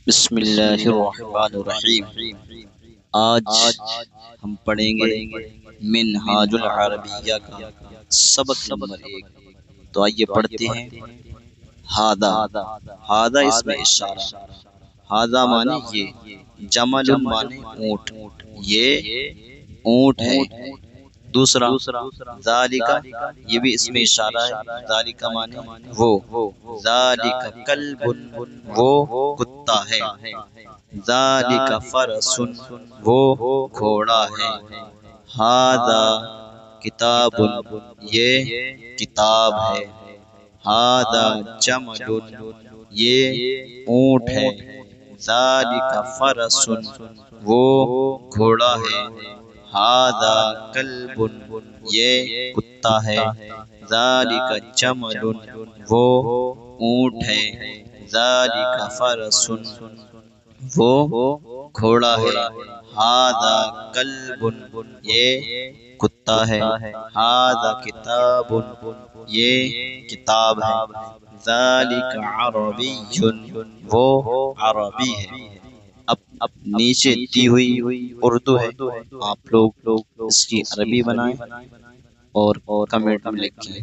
بسم اللہ الرحمن الرحیم۔ آج ہم پڑھیں گے منہاج العربیہ کا سبق نمبر 1۔ تو آئیے پڑھتے ہیں۔ ہادہ، ہادہ اس میں اشارہ، ہادہ مانے یہ، جمل مانے اونٹ، یہ اونٹ ہے۔ دوسرا ذالکا، یہ بھی اس میں اشارہ ہے، ذالکا مانے وہ، ذالک کلب، وہ کتا ہے، ذالک فرس، وہ گھوڑا ہے، ھذا کتاب، یہ کتاب ہے، ھذا جمل، یہ اونٹ ہے، ذالک فرس، وہ گھوڑا ہے، ھذا کلب، یہ کتا ہے، ذالک جمل، وہ اونٹ ہے، ذالک فرس، وہ گھوڑا ہے، ھذا کلب، یہ کتا ہے، ھذا کتاب، یہ کتاب ہے، ذالک عربی، وہ عربی ہے۔ اب نیچے دی ہوئی اردو ہے، آپ لوگ اس کی عربی بنائیں اور کمنٹ میں لکھیں۔